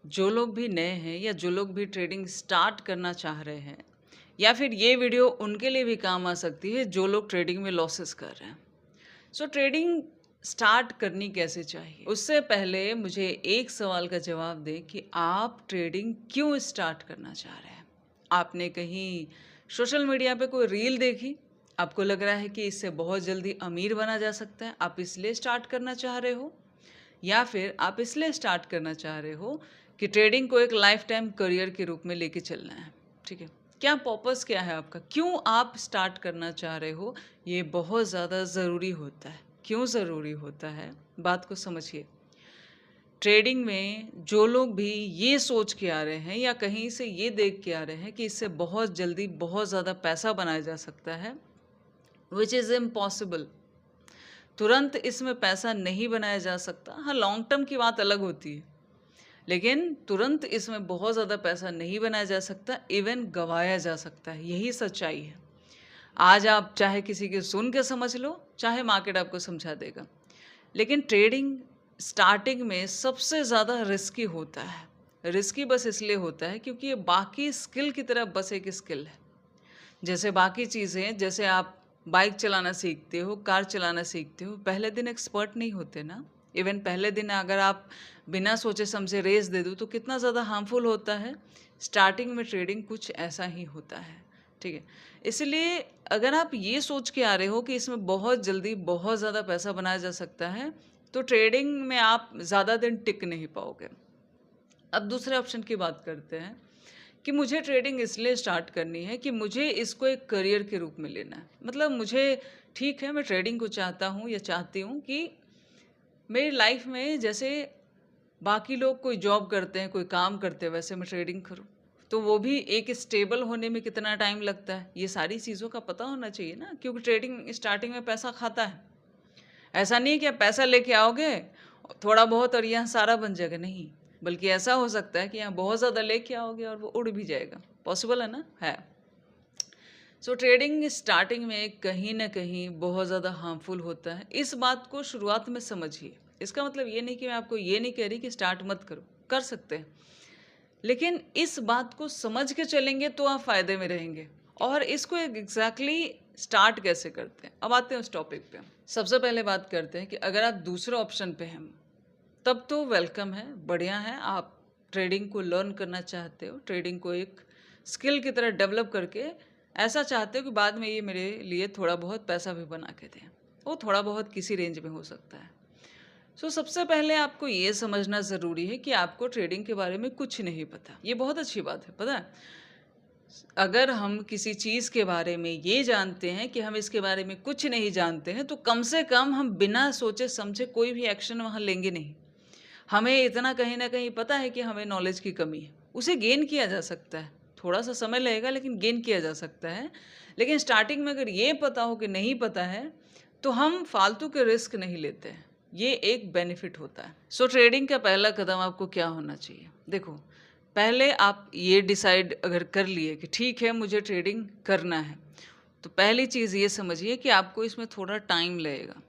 जो लोग भी नए हैं या जो लोग भी ट्रेडिंग स्टार्ट करना चाह रहे हैं या फिर ये वीडियो उनके लिए भी काम आ सकती है जो लोग ट्रेडिंग में लॉसेस कर रहे हैं। सो ट्रेडिंग स्टार्ट करनी कैसे चाहिए? उससे पहले मुझे एक सवाल का जवाब दें कि आप ट्रेडिंग क्यों स्टार्ट करना चाह रहे हैं? आपने कहीं सोशल मीडिया पे कोई रील देखी, आपको लग रहा है कि इससे बहुत जल्दी अमीर बना जा सकता है, आप इसलिए स्टार्ट करना चाह रहे हो? या फिर आप इसलिए स्टार्ट करना चाह रहे हो कि ट्रेडिंग को एक लाइफ टाइम करियर के रूप में लेके चलना है? ठीक है, क्या पर्पस क्या है आपका? क्यों आप स्टार्ट करना चाह रहे हो? ये बहुत ज़्यादा ज़रूरी होता है। क्यों ज़रूरी होता है, बात को समझिए। ट्रेडिंग में जो लोग भी ये सोच के आ रहे हैं या कहीं से ये देख के आ रहे हैं कि इससे बहुत जल्दी बहुत ज़्यादा पैसा बनाया जा सकता है, विच इज़ इम्पॉसिबल। तुरंत इसमें पैसा नहीं बनाया जा सकता। हाँ, लॉन्ग टर्म की बात अलग होती है, लेकिन तुरंत इसमें बहुत ज़्यादा पैसा नहीं बनाया जा सकता, इवन गवाया जा सकता है। यही सच्चाई है। आज आप चाहे किसी के सुन के समझ लो, चाहे मार्केट आपको समझा देगा, लेकिन ट्रेडिंग स्टार्टिंग में सबसे ज़्यादा रिस्की होता है। रिस्की बस इसलिए होता है क्योंकि ये बाकी स्किल की तरह बस एक स्किल है। जैसे बाकी चीज़ें, जैसे आप बाइक चलाना सीखते हो, कार चलाना सीखते हो, पहले दिन एक्सपर्ट नहीं होते ना। इवन पहले दिन अगर आप बिना सोचे समझे रेस दे दो तो कितना ज़्यादा हार्मफुल होता है। स्टार्टिंग में ट्रेडिंग कुछ ऐसा ही होता है। ठीक है, इसलिए अगर आप ये सोच के आ रहे हो कि इसमें बहुत जल्दी बहुत ज़्यादा पैसा बनाया जा सकता है, तो ट्रेडिंग में आप ज़्यादा दिन टिक नहीं पाओगे। अब दूसरे ऑप्शन की बात करते हैं कि मुझे ट्रेडिंग इसलिए स्टार्ट करनी है कि मुझे इसको एक करियर के रूप में लेना है। मतलब मुझे, ठीक है, मैं ट्रेडिंग को चाहता हूँ या चाहती हूँ कि मेरी लाइफ में जैसे बाकी लोग कोई जॉब करते हैं, कोई काम करते हैं, वैसे मैं ट्रेडिंग करूँ। तो वो भी एक स्टेबल होने में कितना टाइम लगता है, ये सारी चीज़ों का पता होना चाहिए ना, क्योंकि ट्रेडिंग स्टार्टिंग में पैसा खाता है। ऐसा नहीं है कि आप पैसा लेके आओगे थोड़ा बहुत और यहाँ सारा बन जाएगा, नहीं। बल्कि ऐसा हो सकता है कि यहाँ बहुत ज़्यादा लेके आओगे और वो उड़ भी जाएगा। पॉसिबल है ना? है। सो ट्रेडिंग स्टार्टिंग में कहीं ना कहीं बहुत ज़्यादा हार्मफुल होता है। इस बात को शुरुआत में समझिए। इसका मतलब ये नहीं कि मैं आपको ये नहीं कह रही कि स्टार्ट मत करो, कर सकते हैं, लेकिन इस बात को समझ के चलेंगे तो आप फ़ायदे में रहेंगे। और इसको एग्जैक्टली स्टार्ट कैसे करते हैं, अब आते हैं उस टॉपिक पे। सबसे पहले बात करते हैं कि अगर आप दूसरे ऑप्शन पे हैं तब तो वेलकम है, बढ़िया है। आप ट्रेडिंग को लर्न करना चाहते हो, ट्रेडिंग को एक स्किल की तरह डेवलप करके ऐसा चाहते हो कि बाद में ये मेरे लिए थोड़ा बहुत पैसा भी बना के दें। वो थोड़ा बहुत किसी रेंज में हो सकता है। सो सबसे पहले आपको ये समझना ज़रूरी है कि आपको ट्रेडिंग के बारे में कुछ नहीं पता। ये बहुत अच्छी बात है, पता है। अगर हम किसी चीज़ के बारे में ये जानते हैं कि हम इसके बारे में कुछ नहीं जानते हैं, तो कम से कम हम बिना सोचे समझे कोई भी एक्शन वहाँ लेंगे नहीं। हमें इतना कहीं न कहीं पता है कि हमें नॉलेज की कमी है, उसे गेन किया जा सकता है। थोड़ा-सा समय लगेगा लेकिन गेन किया जा सकता है। लेकिन स्टार्टिंग में अगर ये पता हो कि नहीं पता है, तो हम फालतू के रिस्क नहीं लेते हैं। ये एक बेनिफिट होता है। सो ट्रेडिंग का पहला कदम आपको क्या होना चाहिए? देखो, पहले आप ये डिसाइड अगर कर लिए कि ठीक है मुझे ट्रेडिंग करना है, तो पहली चीज़ ये समझिए कि आपको इसमें थोड़ा टाइम लगेगा।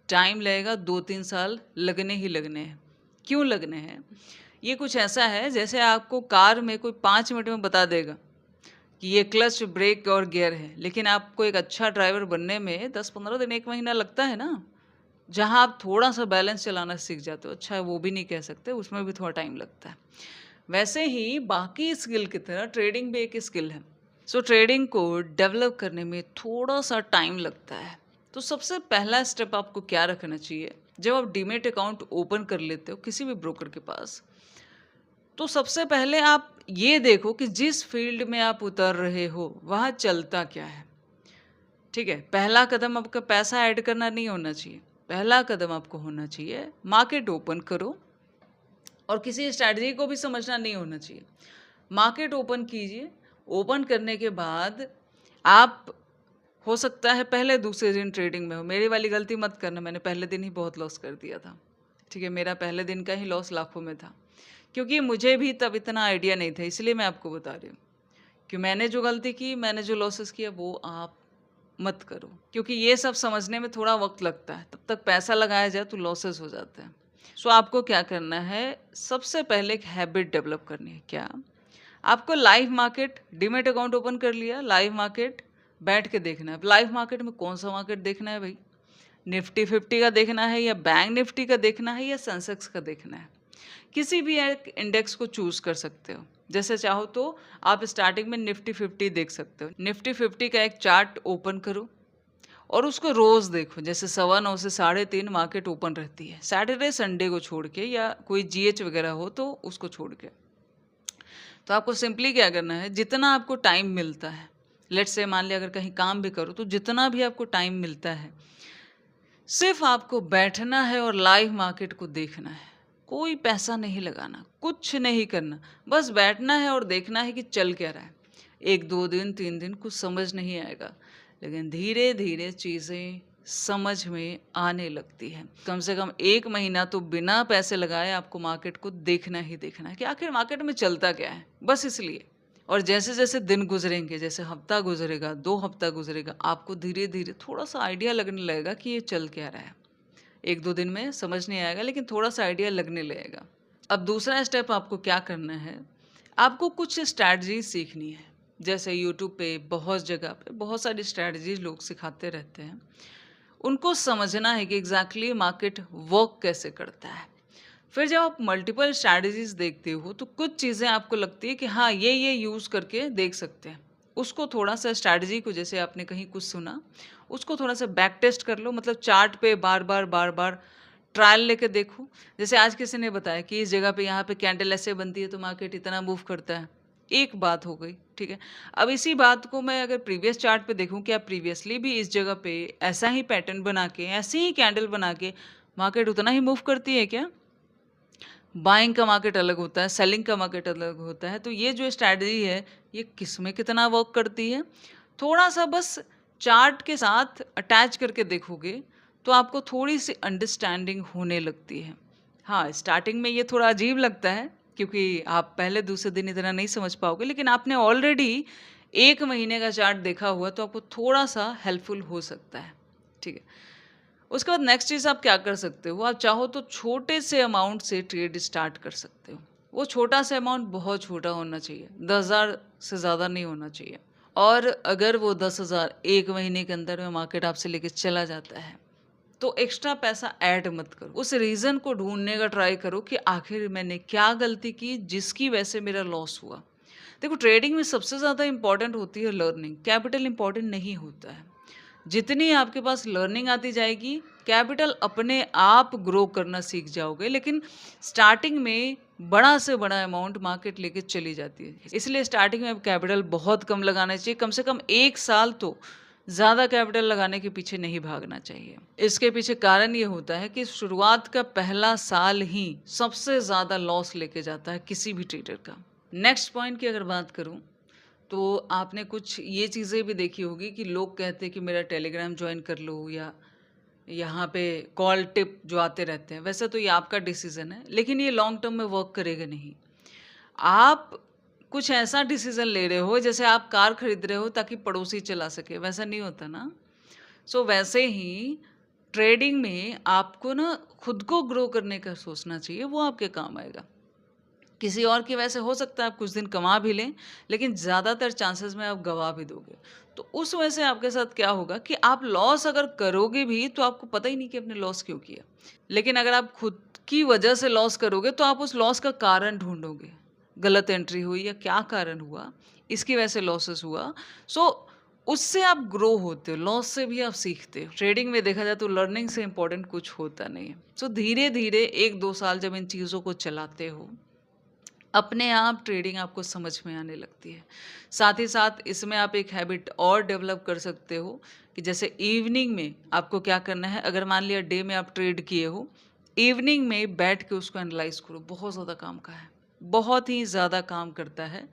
टाइम लगेगा, 2-3 साल लगने ही लगने हैं। क्यों लगने हैं? ये कुछ ऐसा है जैसे आपको कार में कोई 5 मिनट में बता देगा कि ये क्लच, ब्रेक और गियर है, लेकिन आपको एक अच्छा ड्राइवर बनने में 10-15 दिन, 1 महीना लगता है ना। जहाँ आप थोड़ा-सा बैलेंस चलाना सीख जाते हो, अच्छा वो भी नहीं कह सकते, उसमें भी थोड़ा टाइम लगता है। वैसे ही बाकी स्किल की तरह ट्रेडिंग भी एक स्किल है। सो ट्रेडिंग को डेवलप करने में थोड़ा-सा टाइम लगता है। तो सबसे पहला स्टेप आपको क्या रखना चाहिए? जब आप डीमैट अकाउंट ओपन कर लेते हो किसी भी ब्रोकर के पास, तो सबसे पहले आप ये देखो कि जिस फील्ड में आप उतर रहे हो, वहाँ चलता क्या है? ठीक है? पहला कदम आपका पैसा ऐड करना नहीं होना चाहिए। पहला कदम आपको होना चाहिए मार्केट ओपन करो, और किसी स्ट्रैटेजी को भी समझना नहीं होना चाहिए। मार्केट ओपन कीजिए, ओपन करने के बाद आप, हो सकता है पहले दूसरे दिन ट्रेडिंग में हो। मेरी वाली गलती मत करना, मैंने पहले दिन ही बहुत लॉस कर दिया था। ठीक है, मेरा पहले दिन का ही लॉस लाखों में था, क्योंकि मुझे भी तब इतना आइडिया नहीं था। इसलिए मैं आपको बता रही हूँ कि मैंने जो गलती की, मैंने जो लॉसेस किया, वो आप मत करो, क्योंकि ये सब समझने में थोड़ा वक्त लगता है। तब तक पैसा लगाया जाए तो लॉसेस हो जाते हैं। सो आपको क्या करना है, सबसे पहले एक हैबिट डेवलप करनी है। क्या? आपको live market, demat account open कर लिया, लाइव मार्केट बैठ के देखना है। लाइव मार्केट में कौन सा मार्केट देखना है भाई? निफ्टी 50 का देखना है, या बैंक निफ्टी का देखना है, या सेंसेक्स का देखना है? किसी भी एक इंडेक्स को चूज कर सकते हो। जैसे चाहो तो आप स्टार्टिंग में निफ्टी 50 देख सकते हो। निफ्टी 50 का एक चार्ट ओपन करो और उसको रोज देखो। जैसे 9:15 से 3:30 मार्केट ओपन रहती है, सैटरडे संडे को छोड़ के, या कोई जीएच वगैरह हो तो उसको छोड़ के। तो आपको सिंपली क्या करना है, जितना आपको टाइम मिलता है, लेट्स से मान लिया अगर कहीं काम भी करो तो जितना भी आपको टाइम मिलता है, सिर्फ आपको बैठना है और लाइव मार्केट को देखना है। कोई पैसा नहीं लगाना, कुछ नहीं करना, बस बैठना है और देखना है कि चल क्या रहा है। 1-2 दिन 3 दिन कुछ समझ नहीं आएगा, लेकिन धीरे धीरे चीज़ें समझ में आने लगती हैं। कम से कम 1 महीना तो बिना पैसे लगाए आपको मार्केट को देखना ही देखना है कि आखिर मार्केट में चलता क्या है, बस इसलिए। और जैसे जैसे दिन गुजरेंगे, जैसे हफ्ता गुजरेगा, 2 हफ्ता गुजरेगा, आपको धीरे धीरे थोड़ा सा आइडिया लगने लगेगा कि ये चल क्या रहा है। 1-2 दिन में समझ नहीं आएगा, लेकिन थोड़ा सा आइडिया लगने लगेगा। अब दूसरा स्टेप आपको क्या करना है, आपको कुछ स्ट्रैटेजी सीखनी है। जैसे यूट्यूब पे, बहुत जगह पे बहुत सारी स्ट्रैटेजीज लोग सिखाते रहते हैं। उनको समझना है कि एग्जैक्टली मार्केट वर्क कैसे करता है। फिर जब आप मल्टीपल स्ट्रैटेजीज देखते हो तो कुछ चीज़ें आपको लगती है कि हाँ, ये यूज़ करके देख सकते हैं। उसको थोड़ा सा स्ट्रैटेजी को, जैसे आपने कहीं कुछ सुना, उसको थोड़ा सा बैक टेस्ट कर लो। मतलब चार्ट पे बार बार ट्रायल लेके देखो। जैसे आज किसी ने बताया कि इस जगह पे, यहाँ पे कैंडल ऐसे बनती है तो मार्केट इतना मूव करता है। एक बात हो गई, ठीक है। अब इसी बात को मैं अगर प्रीवियस चार्ट पे देखूं, क्या प्रीवियसली भी इस जगह पे ऐसा ही पैटर्न बना के, ऐसे ही कैंडल बना के मार्केट उतना ही मूव करती है क्या? बाइंग का मार्केट अलग होता है, सेलिंग का मार्केट अलग होता है। तो ये जो स्ट्रैटेजी है, ये किस में कितना वर्क करती है, थोड़ा सा बस चार्ट के साथ अटैच करके देखोगे तो आपको थोड़ी सी अंडरस्टैंडिंग होने लगती है। हाँ, स्टार्टिंग में ये थोड़ा अजीब लगता है क्योंकि आप पहले दूसरे दिन इतना नहीं समझ पाओगे, लेकिन आपने ऑलरेडी 1 महीने का चार्ट देखा हुआ तो आपको थोड़ा सा हेल्पफुल हो सकता है, ठीक है। उसके बाद नेक्स्ट चीज़ आप क्या कर सकते हो, आप चाहो तो छोटे से अमाउंट से ट्रेड स्टार्ट कर सकते हो। वो छोटा सा अमाउंट बहुत छोटा होना चाहिए, 10,000 से ज़्यादा नहीं होना चाहिए। और अगर वो 10,000 1 महीने के अंदर में मार्केट आपसे लेके चला जाता है तो एक्स्ट्रा पैसा ऐड मत करो। उस रीज़न को ढूंढने का ट्राई करो कि आखिर मैंने क्या गलती की जिसकी वजह से मेरा लॉस हुआ। देखो, ट्रेडिंग में सबसे ज़्यादा इंपॉर्टेंट होती है लर्निंग, कैपिटल इंपॉर्टेंट नहीं होता है। जितनी आपके पास लर्निंग आती जाएगी, कैपिटल अपने आप ग्रो करना सीख जाओगे। लेकिन स्टार्टिंग में बड़ा से बड़ा अमाउंट मार्केट लेके चली जाती है, इसलिए स्टार्टिंग में कैपिटल बहुत कम लगाना चाहिए। कम से कम 1 साल तो ज़्यादा कैपिटल लगाने के पीछे नहीं भागना चाहिए। इसके पीछे कारण ये होता है कि शुरुआत का पहला साल ही सबसे ज़्यादा लॉस लेके जाता है किसी भी ट्रेडर का। नेक्स्ट पॉइंट की अगर बात करूं, तो आपने कुछ ये चीज़ें भी देखी होगी कि लोग कहते हैं कि मेरा टेलीग्राम ज्वाइन कर लो, या यहाँ पे कॉल टिप जो आते रहते हैं। वैसे तो ये आपका डिसीजन है, लेकिन ये लॉन्ग टर्म में वर्क करेगा नहीं। आप कुछ ऐसा डिसीजन ले रहे हो जैसे आप कार खरीद रहे हो ताकि पड़ोसी चला सके, वैसा नहीं होता ना। सो वैसे ही ट्रेडिंग में आपको ना खुद को ग्रो करने का सोचना चाहिए, वो आपके काम आएगा। किसी और की वजह से हो सकता है आप कुछ दिन कमा भी लें, लेकिन ज़्यादातर चांसेस में आप गवा भी दोगे। तो उस वजह से आपके साथ क्या होगा कि आप लॉस अगर करोगे भी तो आपको पता ही नहीं कि आपने लॉस क्यों किया। लेकिन अगर आप खुद की वजह से लॉस करोगे तो आप उस लॉस का कारण ढूंढोगे, गलत एंट्री हुई या क्या कारण हुआ, इसकी वजह से लॉसेस हुआ। सो उससे आप ग्रो होते हो, लॉस से भी आप सीखते हो। ट्रेडिंग में देखा जाए तो लर्निंग से इंपॉर्टेंट कुछ होता नहीं है। सो धीरे धीरे 1-2 साल जब इन चीज़ों को चलाते हो, अपने आप ट्रेडिंग आपको समझ में आने लगती है। साथ ही साथ इसमें आप एक हैबिट और डेवलप कर सकते हो कि जैसे इवनिंग में आपको क्या करना है। अगर मान लिया डे में आप ट्रेड किए हो, इवनिंग में बैठ के उसको एनालाइज करो। बहुत ज़्यादा काम का है, बहुत ही ज़्यादा काम करता है,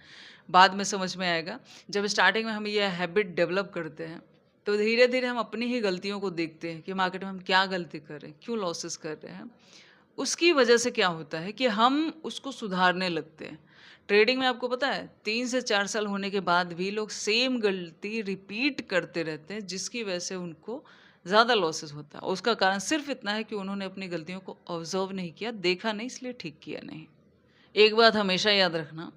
बाद में समझ में आएगा। जब स्टार्टिंग में हम ये हैबिट डेवलप करते हैं तो धीरे धीरे हम अपनी ही गलतियों को देखते हैं कि मार्केट में हम क्या गलती कर रहे हैं, क्यों लॉसेस कर रहे हैं। उसकी वजह से क्या होता है कि हम उसको सुधारने लगते हैं। ट्रेडिंग में आपको पता है 3 से 4 साल होने के बाद भी लोग सेम गलती रिपीट करते रहते हैं, जिसकी वजह से उनको ज़्यादा लॉसेस होता है। उसका कारण सिर्फ़ इतना है कि उन्होंने अपनी गलतियों को ऑब्ज़र्व नहीं किया, देखा नहीं इसलिए ठीक किया नहीं। एक बात हमेशा याद रखना,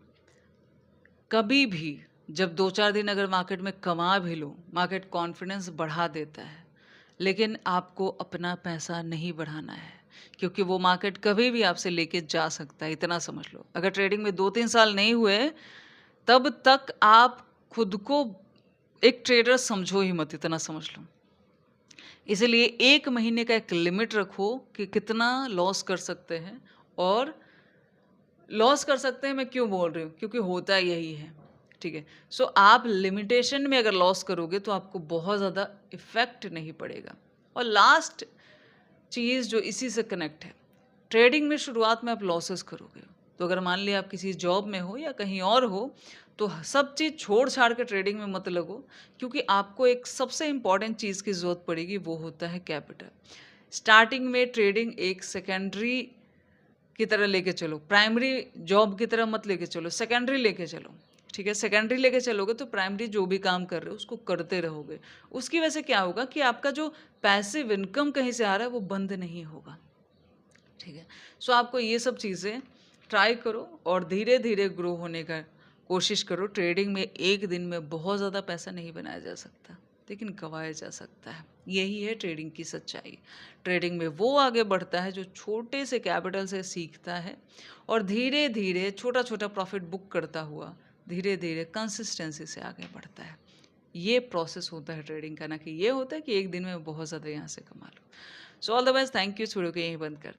कभी भी जब 2-4 दिन अगर मार्केट में कमा भी लो, मार्केट कॉन्फिडेंस बढ़ा देता है, लेकिन आपको अपना पैसा नहीं बढ़ाना है, क्योंकि वो मार्केट कभी भी आपसे लेके जा सकता है, इतना समझ लो। अगर ट्रेडिंग में 2-3 साल नहीं हुए, तब तक आप खुद को एक ट्रेडर समझो ही मत, इतना समझ लो। इसीलिए 1 महीने का एक लिमिट रखो कि कितना लॉस कर सकते हैं, और लॉस कर सकते हैं मैं क्यों बोल रही हूँ? क्योंकि होता यही है, ठीक है? सो आप लिमिटेशन में अगर लॉस करोगे तो आपको बहुत ज़्यादा इफ़ेक्ट नहीं पड़ेगा। और लास्ट चीज़ जो इसी से कनेक्ट है, ट्रेडिंग में शुरुआत में आप लॉसेस करोगे, तो अगर मान लिया आप किसी जॉब में हो या कहीं और हो, तो सब चीज़ छोड़-छाड़ के ट्रेडिंग में मत लगो, क्योंकि आपको एक सबसे इम्पोर्टेंट चीज़ की ज़रूरत पड़ेगी, वो होता है कैपिटल। स्टार्टिंग में ट्रेडिंग एक सेकेंडरी की तरह लेके चलो, प्राइमरी जॉब की तरह मत लेके चलो, सेकेंडरी लेके चलो, ठीक है? सेकेंडरी लेके चलोगे तो प्राइमरी जो भी काम कर रहे हो उसको करते रहोगे। उसकी वजह से क्या होगा कि आपका जो पैसिव इनकम कहीं से आ रहा है वो बंद नहीं होगा, ठीक है? सो आपको ये सब चीज़ें ट्राई करो और धीरे-धीरे ग्रो होने का कोशिश करो। ट्रेडिंग में एक दिन में बहुत ज़्यादा पैसा नहीं बनाया जा सकता, लेकिन कमाया जा सकता है। यही है ट्रेडिंग की सच्चाई। ट्रेडिंग में वो आगे बढ़ता है जो छोटे से कैपिटल से सीखता है और धीरे-धीरे छोटा-छोटा प्रॉफिट बुक करता हुआ धीरे-धीरे कंसिस्टेंसी से आगे बढ़ता है। ये प्रोसेस होता है ट्रेडिंग का, ना कि ये होता है कि एक दिन में बहुत ज़्यादा यहाँ से कमा लो। So all the best, thank you. इस वीडियो को यहीं बंद कर